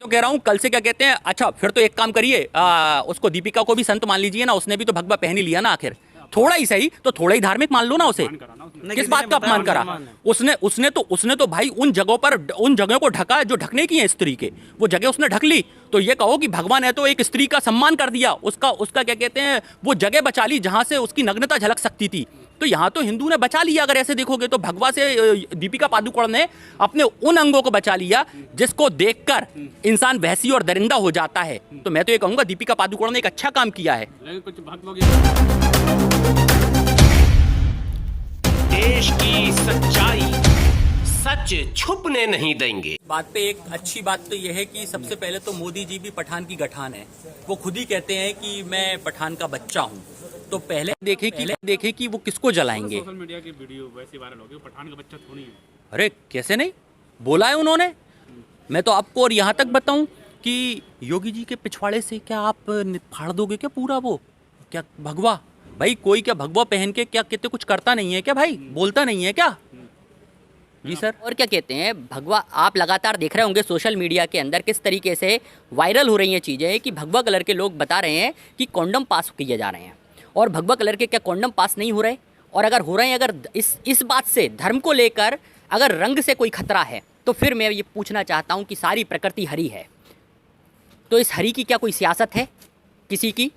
तो कह रहा हूँ कल से क्या कहते हैं, अच्छा फिर तो एक काम करिए, उसको दीपिका को भी संत मान लीजिए ना, उसने भी तो भगवा पहन ही लिया ना आखिर, थोड़ा ही सही तो थोड़ा ही धार्मिक मान लो ना उसे। किस बात का अपमान करा उसने तो भाई उन जगहों को ढका जो ढकने की है स्त्री के, वो जगह उसने ढक ली। तो ये कहो कि भगवान है तो एक स्त्री का सम्मान कर दिया, उसका क्या कहते हैं वो जगह बचा ली जहां से उसकी नग्नता झलक सकती थी। तो यहाँ तो हिंदू ने बचा लिया, अगर ऐसे देखोगे तो भगवा से दीपिका पादुकोण ने अपने उन अंगों को बचा लिया जिसको देखकर इंसान वहसी और दरिंदा हो जाता है। तो मैं तो ये कहूंगा दीपिका पादुकोण ने एक अच्छा काम किया है। कुछ देश की सच्चाई सच छुपने नहीं देंगे। बात पे एक अच्छी बात तो यह है कि सबसे पहले तो मोदी जी भी पठान की गठान है। वो खुद ही कहते हैं कि मैं पठान का बच्चा हूँ। तो पहले देखें कि वो किसको जलाएंगे। सोशल मीडिया की वीडियो वैसे वायरल हो गई, पठान का बच्चा थोड़ी है। अरे कैसे नहीं, बोला है उन्होंने। मैं तो आपको और यहाँ तक बताऊं कि योगी जी के पिछवाड़े से क्या आप फाड़ दोगे क्या पूरा वो क्या भगवा? भाई कोई क्या भगवा पहन के क्या कहते कुछ करता नहीं है क्या भाई, बोलता नहीं है क्या? जी सर। और क्या कहते हैं भगवा, आप लगातार देख रहे होंगे सोशल मीडिया के अंदर किस तरीके से वायरल हो रही हैं चीज़ें कि भगवा कलर के लोग बता रहे हैं कि कॉन्डम पास किए जा रहे हैं, और भगवा कलर के क्या कॉन्डम पास नहीं हो रहे? और अगर हो रहे हैं, अगर इस बात से धर्म को लेकर अगर रंग से कोई खतरा है तो फिर मैं ये पूछना चाहता हूँ कि सारी प्रकृति हरी है, तो इस हरी की क्या कोई सियासत है किसी की?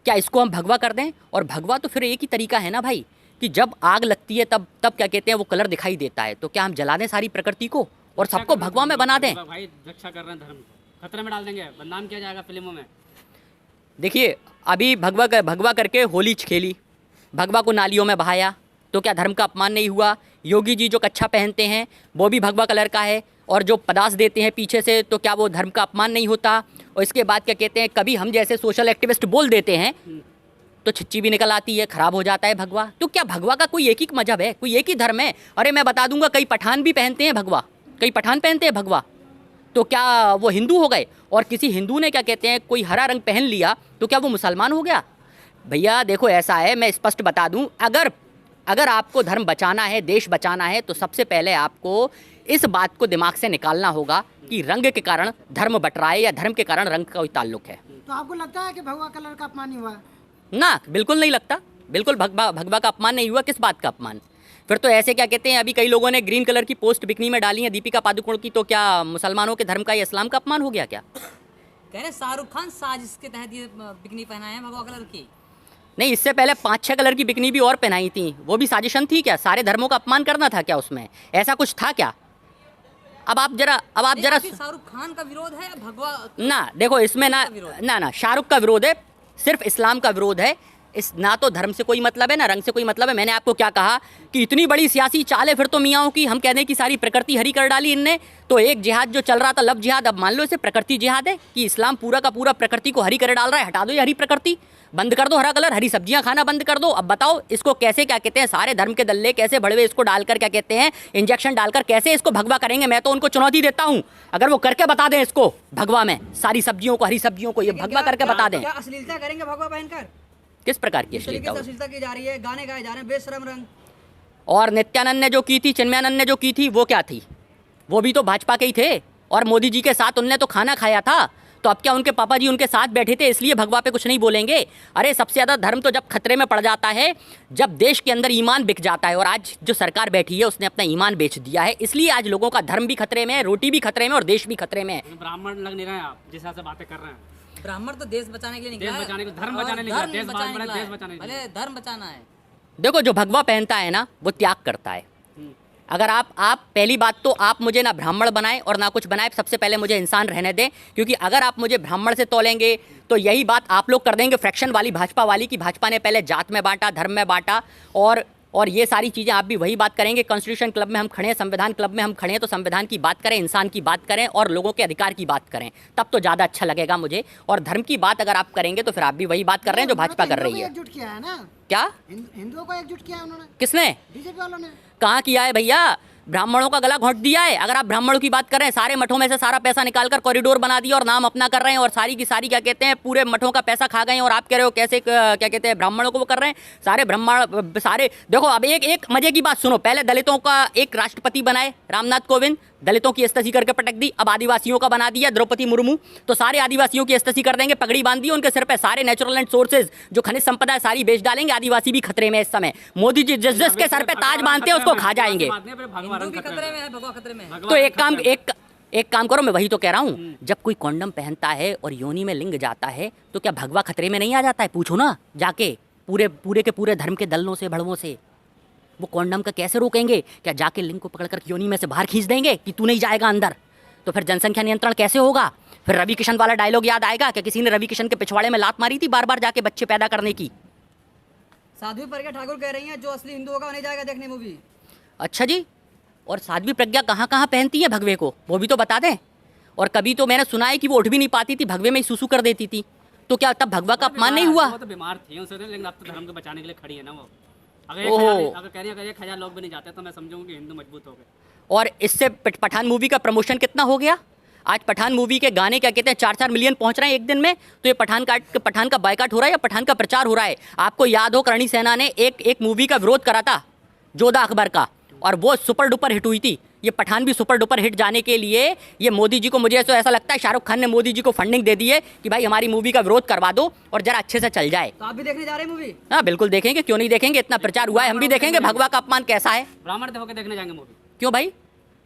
क्या इसको हम भगवा कर दें? और भगवा तो फिर एक ही तरीका है ना भाई कि जब आग लगती है तब क्या कहते हैं वो कलर दिखाई देता है। तो क्या हम जला दें सारी प्रकृति को और सबको भगवा में बना दें? भाई रक्षा कर रहे हैं, धर्म खतरे में डाल देंगे, बदनाम किया जाएगा फिल्मों में। देखिए अभी भगवा करके होली खेली, भगवा को नालियों में बहाया, तो क्या धर्म का अपमान नहीं हुआ? योगी जी जो कच्छा पहनते हैं वो भी भगवा कलर का है, और जो पदार्थ देते हैं पीछे से, तो क्या वो धर्म का अपमान नहीं होता? और इसके बाद क्या कहते हैं, कभी हम जैसे सोशल एक्टिविस्ट बोल देते हैं तो छिच्ची भी निकल आती है, खराब हो जाता है भगवा। तो क्या भगवा का कोई एक ही मजहब है, कोई एक ही धर्म है? अरे मैं बता दूंगा, कई पठान भी पहनते हैं भगवा, कई पठान पहनते हैं भगवा। तो क्या वो हिंदू हो गए? और किसी हिंदू ने क्या कहते हैं कोई हरा रंग पहन लिया तो क्या वो मुसलमान हो गया? भैया देखो ऐसा है, मैं स्पष्ट बता दूं, अगर आपको धर्म बचाना है, देश बचाना है, तो सबसे पहले आपको इस बात को दिमाग से निकालना होगा कि रंग के कारण धर्म बट रहा है या धर्म के कारण रंग का कोई ताल्लुक है। तो आपको लगता है कि भगवा कलर का अपमान नहीं हुआ? ना, बिल्कुल नहीं लगता, बिल्कुल भगवा का अपमान नहीं हुआ। किस बात का अपमान? फिर तो ऐसे क्या कहते हैं, अभी कई लोगों ने ग्रीन कलर की पोस्ट बिकनी में डाली है दीपिका पादुकोण की, तो क्या मुसलमानों के धर्म का या इस्लाम का अपमान हो गया क्या? कह रहे शाहरुख खान साजिश के तहत ये बिकनी पहनाए हैं भगवा कलर की। नहीं, इससे पहले 5-6 कलर की बिकनी भी और पहनाई थी, वो भी साजिशन थी क्या? सारे धर्मों का अपमान करना था क्या उसमें? ऐसा कुछ था क्या? अब आप जरा शाहरुख खान का विरोध है भगवा ना, देखो इसमें ना शाहरुख का विरोध है, सिर्फ इस्लाम का विरोध है। इस ना तो धर्म से कोई मतलब है ना रंग से कोई मतलब है। मैंने आपको क्या कहा कि इतनी बड़ी सियासी चाल है फिर तो मियाँओं की, हम कह दें कि सारी प्रकृति हरी कर डाली इनने। तो एक जिहाद जो चल रहा था लव जिहाद, अब मान लो इसे प्रकृति जिहाद है कि इस्लाम पूरा का पूरा प्रकृति को हरी कर डाल रहा है। हटा दो ये हरी प्रकृति, बंद कर दो हरा कलर, हरी सब्जियां खाना बंद कर दो। अब बताओ इसको कैसे क्या कहते हैं, सारे धर्म के दल्ले कैसे बड़वे इसको डालकर क्या कहते हैं इंजेक्शन डालकर कैसे इसको भगवा करेंगे? मैं तो उनको चुनौती देता हूं, अगर वो करके बता दें इसको भगवा में, सारी सब्जियों को हरी सब्जियों को ये भगवा करके बता दें। क्या अश्लीलता करेंगे भगवा पहनकर? किस प्रकार की अश्लीलता की जा रही है, गाने गाए जा रहे हैं बेशरम रंग। और नित्यानंद ने जो की थी, चिन्मयानंद ने जो की थी, वो क्या थी? वो भी तो भाजपा के ही थे और मोदी जी के साथ उनने तो खाना खाया था। तो अब क्या उनके पापा जी उनके साथ बैठे थे इसलिए भगवा पे कुछ नहीं बोलेंगे? अरे सबसे ज़्यादा धर्म तो जब खतरे में पड़ जाता है, जब देश के अंदर ईमान बिक जाता है, और आज जो सरकार बैठी है उसने अपना ईमान बेच दिया है, इसलिए आज लोगों का धर्म भी खतरे में है, रोटी भी खतरे में और देश भी खतरे में है। ब्राह्मण लग नहीं रहे हैं आप जिस हिसाब से बातें कर रहे हैं। ब्राह्मण तो देश बचाने के लिए निकला है, देश बचाने को, धर्म बचाने निकला है, देश बचाने के लिए। धर्म बचाना है। देखो जो भगवा पहनता है ना वो त्याग करता है। अगर आप पहली बात तो आप मुझे ना ब्राह्मण बनाएं और ना कुछ बनाएं, सबसे पहले मुझे इंसान रहने दें, क्योंकि अगर आप मुझे ब्राह्मण से तोलेंगे तो यही बात आप लोग कर देंगे फ्रैक्शन वाली भाजपा वाली कि भाजपा ने पहले जात में बांटा, धर्म में बांटा, और ये सारी चीज़ें आप भी वही बात करेंगे। कॉन्स्टिट्यूशन क्लब में हम खड़े हैं, संविधान क्लब में हम खड़े हैं, तो संविधान की बात करें, इंसान की बात करें और लोगों के अधिकार की बात करें, तब तो ज़्यादा अच्छा लगेगा मुझे। और धर्म की बात अगर आप करेंगे तो फिर आप भी वही बात कर रहे हैं जो भाजपा कर रही है। एकजुट किया है ना? क्या हिंदुओं को एकजुट किया उन्होंने? किसने? बीजेपी वालों ने। कहाँ किया है भैया? ब्राह्मणों का गला घोंट दिया है। अगर आप ब्राह्मणों की बात कर रहे हैं, सारे मठों में से सारा पैसा निकालकर कॉरिडोर बना दिया और नाम अपना कर रहे हैं और सारी की सारी क्या कहते हैं पूरे मठों का पैसा खा गए हैं, और आप कह रहे हो कैसे क्या कहते हैं ब्राह्मणों को वो कर रहे हैं। सारे ब्राह्मण सारे देखो, अब एक मजे की बात सुनो। पहले दलितों का एक राष्ट्रपति बनाए रामनाथ कोविंद, दलितों की एस्तसी करके पटक दी। अब आदिवासियों का बना दिया द्रौपदी मुर्मू, तो सारे आदिवासियों की एस्तसी कर देंगे, पगड़ी बांध दी उनके सिर पे। सारे नेचुरल एंड सोर्सेज जो खनिज संपदा है सारी बेच डालेंगे। आदिवासी भी खतरे में इस समय। मोदी जी जिस जिस के सर पे ताज बांधते हैं उसको खा जाएंगे। हिंदू भी खतरे में है, भगवा खतरे में है। तो एक काम करो, मैं वही तो कह रहा हूँ, जब कोई कॉन्डम पहनता है और योनि में लिंग जाता है तो क्या भगवा खतरे में नहीं आ जाता है? पूछो ना जाके पूरे के पूरे धर्म के दलों से भड़वों से। वो कॉन्डम का कैसे रोकेंगे? क्या जाके लिंग को पकड़कर योनि में से बाहर खींच देंगे कि तू नहीं जाएगा अंदर? तो फिर जनसंख्या नियंत्रण कैसे होगा? फिर रवि किशन वाला डायलॉग याद आएगा क्या? किसी ने रवि किशन के पिछवाड़े में लात मारी थी बार बार जाके बच्चे पैदा करने की। साध्वी प्रज्ञा ठाकुर कह रही हैं जो असली हिंदू होगा वो नहीं जाएगा देखने मूवी। अच्छा जी, और साध्वी प्रज्ञा कहाँ कहाँ पहनती है भगवे को, वो भी तो बता दें। और कभी तो मैंने सुना है कि वो उठ भी नहीं पाती थी, भगवे में ही सुसु कर देती थी। तो क्या तब भगवा का अपमान नहीं हुआ? वो तो बीमार थी उसे, लेकिन अब तो धर्म को बचाने के लिए खड़ी है ना वो। अगर कह रही है अगर 1000 लोग भी नहीं जाते तो मैं समझूंगा कि हिंदू मजबूत हो गए। और इससे पठान मूवी का प्रमोशन कितना हो गया? आज पठान मूवी के गाने क्या कहते हैं 4-4 मिलियन पहुंच रहे हैं एक दिन में। तो ये पठान का बायकाट हो रहा है या पठान का प्रचार हो रहा है? आपको याद हो करणी सेना ने एक मूवी का विरोध करा था, जोधा अकबर का, और वो सुपर डुपर हिट हुई थी। ये पठान भी सुपर डुपर हिट जाने के लिए ये मोदी जी को, मुझे तो ऐसा लगता है शाहरुख खान ने मोदी जी को फंडिंग दे दी है कि भाई हमारी मूवी का विरोध करवा दो और जरा अच्छे से चल जाए। तो आप भी देखने जा रहे हैं मूवी? हाँ बिल्कुल देखेंगे, क्यों नहीं देखेंगे। इतना प्रचार हुआ है, हम भी देखेंगे भगवा का अपमान कैसा है। ब्राह्मण होकर देखने जाएंगे मूवी। क्यों भाई,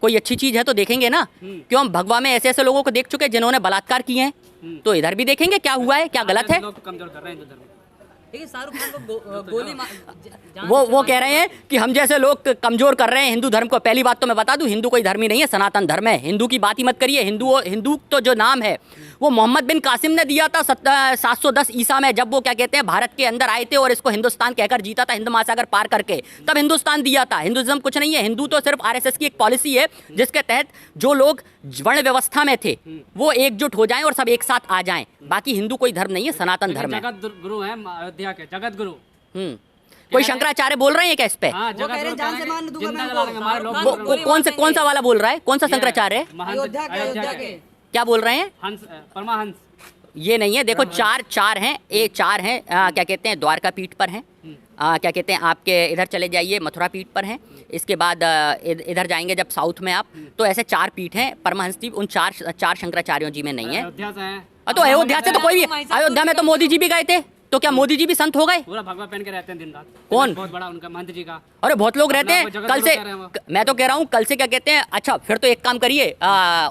कोई अच्छी चीज है तो देखेंगे ना। क्यों, हम भगवा में ऐसे ऐसे लोगों को देख चुके हैं जिन्होंने बलात्कार किए हैं, तो इधर भी देखेंगे क्या हुआ है, क्या गलत है। लोग कमजोर कर रहे हैं हिंदू धर्म को। लेकिन शाहरुख खान को गोली वो कह रहे हैं कि हम जैसे लोग कमजोर कर रहे हैं हिंदू धर्म को। पहली बात तो मैं बता दूं, हिंदू कोई धर्म ही नहीं है, सनातन धर्म है। हिंदू की बात ही मत करिए। हिंदू तो जो नाम है वो मोहम्मद बिन कासिम ने दिया था 710 ईसा में, जब वो क्या कहते हैं भारत के अंदर आए थे और इसको हिंदुस्तान कहकर जीता था, हिंद महासागर पार करके, तब हिंदुस्तान दिया था। हिंदुइज्म कुछ नहीं है। हिंदू तो सिर्फ आरएसएस की एक पॉलिसी है जिसके तहत जो लोग वर्ण व्यवस्था में थे वो एकजुट हो जाएं और सब एक साथ आ जाएं। बाकी हिंदू कोई धर्म नहीं है, सनातन धर्म है। जगत गुरु है अयोध्या के, जगत गुरु। कोई शंकराचार्य बोल रहे हैं क्या इस पे? हाँ, वो कह रहे हैं जान से मार दूंगा मैं जिंदा हमारे लोग। कौन सा वाला बोल रहा है? कौन सा शंकराचार्य है? अयोध्या के क्या बोल रहे हैं? हंस, परमाहंस। ये नहीं है, देखो चार हैं, क्या कहते हैं द्वारका पीठ पर हैं। क्या कहते हैं आपके इधर चले जाइए मथुरा पीठ पर हैं। इसके बाद इधर जाएंगे जब साउथ में आप, तो ऐसे 4 पीठ हैं परमहंस द्वीप। उन चार शंकराचार्यों जी में नहीं है। अयोध्या से हैं। तो अयोध्या से तो कोई भी, अयोध्या में तो मोदी जी भी गए थे, तो क्या मोदी जी भी संत हो गए? पूरा भगवा पहन के रहते हैं दिन रात। कौन? बहुत बड़ा उनका महंत जी का। अरे बहुत लोग रहते हैं। जगत कल गुरु से कह रहे हैं वो। मैं तो कह रहा हूँ कल से क्या कहते हैं, अच्छा फिर तो एक काम करिए,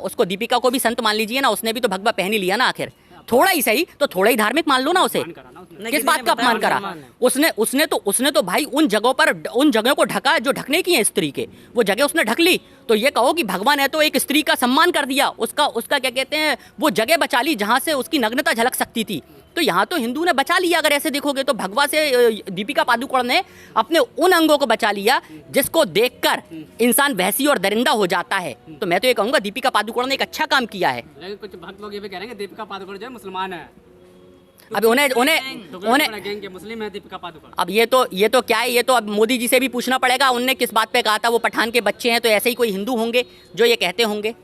उसको दीपिका को भी संत मान लीजिए ना, उसने भी तो भगवा पहन ही लिया ना आखिर। थोड़ा ही सही तो थोड़ा ही धार्मिक मान लो ना उसे। किस बात का अपमान करा उसने तो भाई उन जगहों को ढका जो ढकने की है स्त्री के, वो जगह उसने ढक ली। तो ये कहो कि भगवान है तो एक स्त्री का सम्मान कर दिया, उसका क्या कहते हैं वो जगह बचा ली जहाँ से उसकी नग्नता झलक सकती थी। तो यहाँ तो हिंदू ने बचा लिया। अगर ऐसे देखोगे तो भगवा से दीपिका पादुकोण ने अपने उन अंगों को बचा लिया जिसको देखकर इंसान वहसी और दरिंदा हो जाता है। तो मैं तो ये कहूँगा दीपिका पादुकोण ने एक अच्छा काम किया है। लेकिन कुछ भक्त लोग ये भी कह रहे हैं कि दीपिका पादुकोण जो है मुसलमान है। अब उन्हें गैंग के मुस्लिम है दीपिका पादुकोण। अब ये तो क्या है, ये तो अब मोदी जी से भी पूछना पड़ेगा उनने किस बात पे कहा था। वो पठान के बच्चे हैं तो ऐसे ही कोई हिंदू होंगे जो ये कहते होंगे।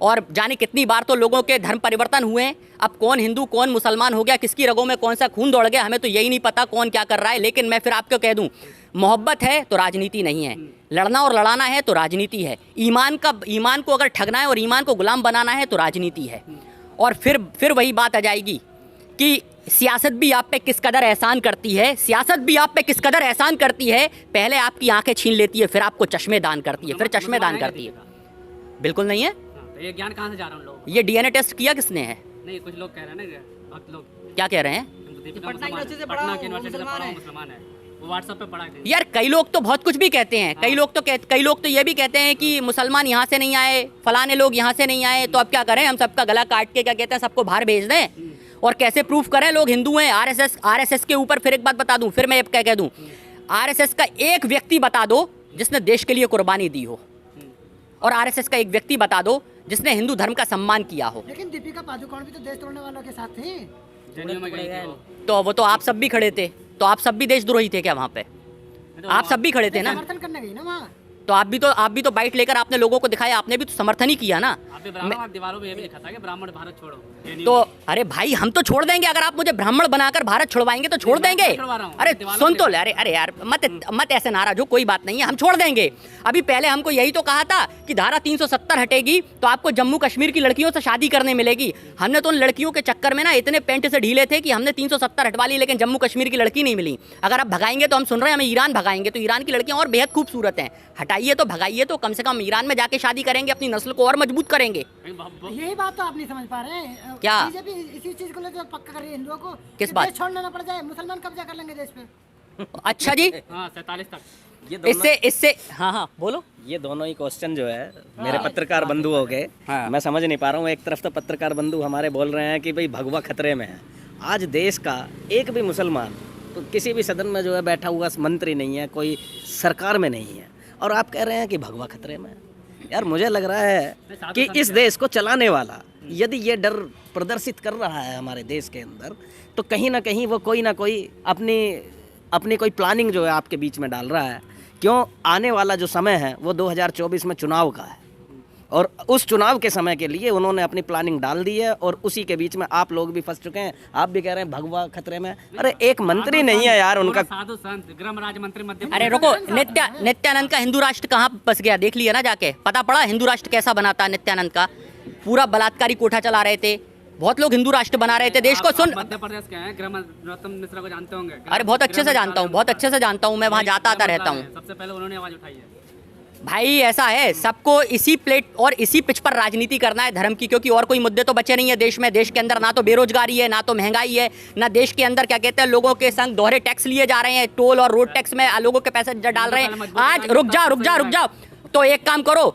और जाने कितनी बार तो लोगों के धर्म परिवर्तन हुए हैं। अब कौन हिंदू कौन मुसलमान हो गया, किसकी रगों में कौन सा खून दौड़ गया, हमें तो यही नहीं पता कौन क्या कर रहा है। लेकिन मैं फिर आपको कह दूं, मोहब्बत है तो राजनीति नहीं है, लड़ना और लड़ाना है तो राजनीति है, ईमान को अगर ठगना है और ईमान को गुलाम बनाना है तो राजनीति है। और फिर वही बात आ जाएगी कि सियासत भी आप पे किस कदर एहसान करती है, पहले आपकी आंखें छीन लेती है, फिर आपको चश्मे दान करती है, फिर चश्मे दान करती है। बिल्कुल नहीं है। तो ये ज्ञान कहाँ से जा रहा है उन लोगों को? ये डीएनए टेस्ट किया किसने है? नहीं, कुछ लोग कह रहे हैं ना, भक्त लोग क्या कह रहे हैं? दीपिका पटना यूनिवर्सिटी से पटना पढ़ा की यूनिवर्सिटी से मुसलमान पढ़ा है। मुसलमान है, वो व्हाट्सएप पे पढ़ा है। यार कई लोग तो बहुत कुछ भी कहते हैं। कई लोग तो ये भी कहते हैं कि मुसलमान यहाँ से नहीं आए, फलाने लोग यहाँ से नहीं आए। तो अब क्या करें, हम सबका गला काट के क्या कहते हैं सबको बाहर भेज दें? और कैसे प्रूफ करें लोग हिंदू हैं? आरएसएस के ऊपर फिर एक बात बता दूं, फिर मैं क्या कह दूं, आरएसएस का एक व्यक्ति बता दो जिसने देश के लिए कुर्बानी दी हो, और आरएसएस का एक व्यक्ति बता दो जिसने हिंदू धर्म का सम्मान किया हो। लेकिन दीपिका पादुकोण भी तो देश तोड़ने वालों के साथ थी। जनेऊ में गई थी वो। तो वो तो आप सब भी खड़े थे, तो आप सब भी देशद्रोही थे क्या वहाँ पे? आप सब भी खड़े थे ना। समर्थन करने गई ना वहाँ। तो आप भी तो बाइट लेकर आपने लोगों को दिखाया, आपने भी तो समर्थन ही किया ना। आप भी ब्राह्मण, आप दीवारों में ये भी लिखा था कि ब्राह्मण भारत छोड़ो, ये नहीं तो अरे भाई हम तो छोड़ देंगे, अगर आप मुझे ब्राह्मण बनाकर भारत छुड़वाएंगे तो छोड़ मैं देंगे। छुड़वा रहा हूँ, अरे दीवारों सुन पे तो ले, अरे यार मत ऐसे नाराज हो, कोई बात नहीं है, हम छोड़ देंगे। अभी पहले हमको यही तो कहा था कि धारा 370 हटेगी तो आपको जम्मू कश्मीर की लड़कियों से शादी करने मिलेगी। हमने तो उन लड़कियों के चक्कर में ना इतने पेंट से ढीले थे कि हमने 370 हटवा ली, लेकिन जम्मू कश्मीर की लड़की नहीं मिली। अगर आप भगाएंगे तो हम सुन रहे हैं हमें ईरान भगाएंगे, तो ईरान की लड़कियां और बेहद खूबसूरत हैं। हटाइए तो भगाइए तो कम से कम ईरान में जाके शादी करेंगे, अपनी नस्ल को और मजबूत करेंगे। यही बात तो आप नहीं समझ पा रहे हैं। क्या? बीजेपी इसी चीज को लेकर पक्का कर रही है हिंदुओं को, किस कि बात? देश छोड़ना ना पड़ जाए, मुसलमान कब्जा कर लेंगे देश पे। अच्छा जी, हाँ 47 तक। ये दोनों इससे हाँ बोलो। ये दोनों ही क्वेश्चन जो है मेरे पत्रकार बंधुओं के, मैं समझ नहीं पा रहा हूँ। एक तरफ तो पत्रकार बंधु हमारे बोल रहे हैं कि भाई भगवा खतरे में है। आज देश का एक भी मुसलमान तो किसी भी सदन में जो है बैठा हुआ मंत्री नहीं है, कोई सरकार में नहीं है, और आप कह रहे हैं कि भगवा खतरे में है। यार मुझे लग रहा है कि इस देश को चलाने वाला यदि ये डर प्रदर्शित कर रहा है हमारे देश के अंदर, तो कहीं ना कहीं वो कोई ना कोई अपनी कोई प्लानिंग जो है आपके बीच में डाल रहा है। क्यों? आने वाला जो समय है वो 2024 में चुनाव का है, और उस चुनाव के समय के लिए उन्होंने अपनी प्लानिंग डाल दी है, और उसी के बीच में आप लोग भी फंस चुके हैं। आप भी कह रहे हैं भगवा खतरे में। अरे एक मंत्री नहीं है यार उनका। साधु संत गृह राज्य मंत्री मध्य अरे रुको, नित्यानंद का हिंदू राष्ट्र कहाँ बस गया देख लिया ना जाके, पता पड़ा हिंदू राष्ट्र कैसा बनाता है नित्यानंद का। पूरा बलात्कारी कोठा चला रहे थे, बहुत लोग हिंदू राष्ट्र बना रहे थे देश को। सुन, मध्य प्रदेश के हैं, गृह नरोत्तम मिश्रा को जानते होंगे। अरे बहुत अच्छे से जानता हूँ, बहुत अच्छे से जानता हूँ, मैं वहाँ जाता आता रहता हूँ। सबसे पहले उन्होंने आवाज उठाई है। भाई ऐसा है, सबको इसी प्लेट और इसी पिच पर राजनीति करना है धर्म की, क्योंकि और कोई मुद्दे तो बचे नहीं है देश में। देश के अंदर ना तो बेरोजगारी है, ना तो महंगाई है, ना देश के अंदर क्या कहते हैं लोगों के संग दोहरे टैक्स लिए जा रहे हैं, टोल और रोड टैक्स में लोगों के पैसे डाल रहे हैं। आज रुक जाओ, तो एक काम करो,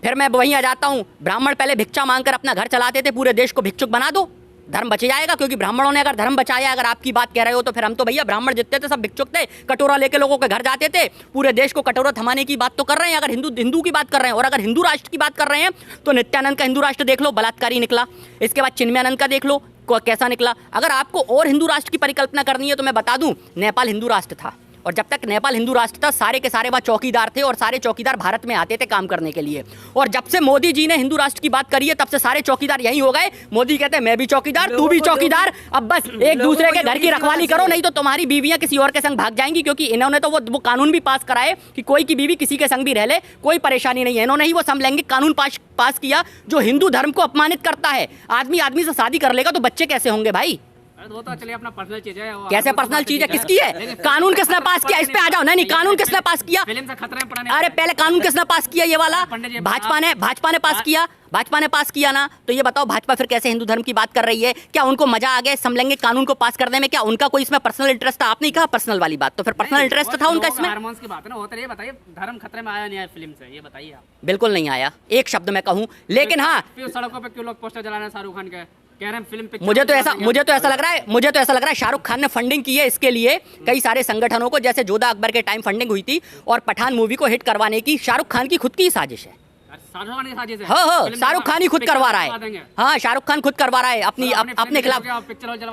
फिर मैं वहीं आ जाता हूँ। ब्राह्मण पहले भिक्षा मांगकर अपना घर चलाते थे, पूरे देश को भिक्षुक बना दो, धर्म बच जाएगा। क्योंकि ब्राह्मणों ने अगर धर्म बचाया, अगर आपकी बात कह रहे हो तो फिर हम तो भैया ब्राह्मण जितने थे सब भिक्षुक थे, कटोरा लेके लोगों के घर जाते थे, पूरे देश को कटोरा थमाने की बात तो कर रहे हैं अगर हिंदू की बात कर रहे हैं। और अगर हिंदू राष्ट्र की बात कर रहे हैं तो नित्यानंद का हिंदू राष्ट्र देख लो, बलात्कारी निकला। इसके बाद चिन्मयानंद का देख लो कैसा निकला। अगर आपको और हिंदू राष्ट्र की परिकल्पना करनी है तो मैं बता दूं, नेपाल हिंदू राष्ट्र था, और जब तक नेपाल हिंदू राष्ट्र था सारे के सारे वहाँ चौकीदार थे, और सारे चौकीदार भारत में आते थे काम करने के लिए। और जब से मोदी जी ने हिंदू राष्ट्र की बात करी है तब से सारे चौकीदार यही हो गए। मोदी कहते हैं मैं भी चौकीदार, तू भी चौकीदार, अब बस एक दूसरे के घर की रखवाली करो, नहीं तो तुम्हारी बीवियां किसी और के संग भाग जाएंगी। क्योंकि इन्होंने तो वो कानून भी पास कराए कि कोई की बीवी किसी के संग भी रह ले, कोई परेशानी नहीं है। इन्होंने ही वो समलैंगिक कानून पास किया जो हिंदू धर्म को अपमानित करता है। आदमी आदमी से शादी कर लेगा तो बच्चे कैसे होंगे भाई? अरे वो तो चलिए अपना पर्सनल चीज है। कैसे पर्सनल चीज है? किसकी है? कानून किसने पास किया? इस पे आ जाओ। नहीं, कानून किसने पास किया? फिल्म से खतरे में पड़ने। अरे पहले कानून किसने पास किया? ये वाला भाजपा ने पास किया। भाजपा ने पास किया ना, तो ये बताओ भाजपा फिर कैसे हिंदू धर्म की बात कर रही है? क्या उनको मजा आ गया समलैंगिक कानून को पास करने में? क्या उनका कोई इसमें पर्सनल इंटरेस्ट था? आपने कहा पर्सनल वाली बात, तो फिर पर्सनल इंटरेस्ट था उनका इसमें। हार्मोन्स की बात है ना, होता है। ये बताइए धर्म खतरे में आया नहीं आया फिल्म से, ये बताइए आप। बिल्कुल नहीं आया, एक शब्द में कहूँ। लेकिन हाँ, सड़कों पे क्यों लोग पोस्टर जला रहे हैं शाहरुख खान के? कह रहे हैं फिल्म पे। मुझे तो ऐसा लग रहा है शाहरुख खान ने फंडिंग की है इसके लिए कई सारे संगठनों को, जैसे जोधा अकबर के टाइम फंडिंग हुई थी, और पठान मूवी को हिट करवाने की शाहरुख खान की खुद की साजिश है। हाँ, शाहरुख खान ही खुद करवा रहा है। हाँ, शाहरुख खान खुद करवा रहा है अपने खिलाफ।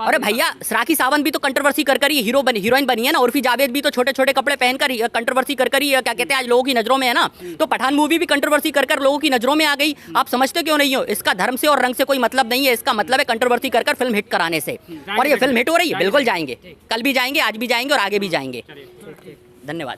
अरे भैया, राखी सावंत भी तो कंट्रोवर्सी कर ही हीरोइन बनी है ना। उर्फी जावेद भी तो छोटे छोटे कपड़े पहनकर कंट्रोवर्सी कर ही क्या कहते हैं आज लोगों की नजरों में है ना। तो पठान मूवी भी कंट्रोवर्सी कर लोगों की नजरों में आ गई। आप समझते क्यों नहीं हो? इसका धर्म से और रंग से कोई मतलब नहीं है, इसका मतलब है कंट्रोवर्सी कर फिल्म हिट कराने से। और ये फिल्म हिट हो रही है, बिल्कुल जाएंगे, कल भी जाएंगे, आज भी जाएंगे और आगे भी जाएंगे। धन्यवाद।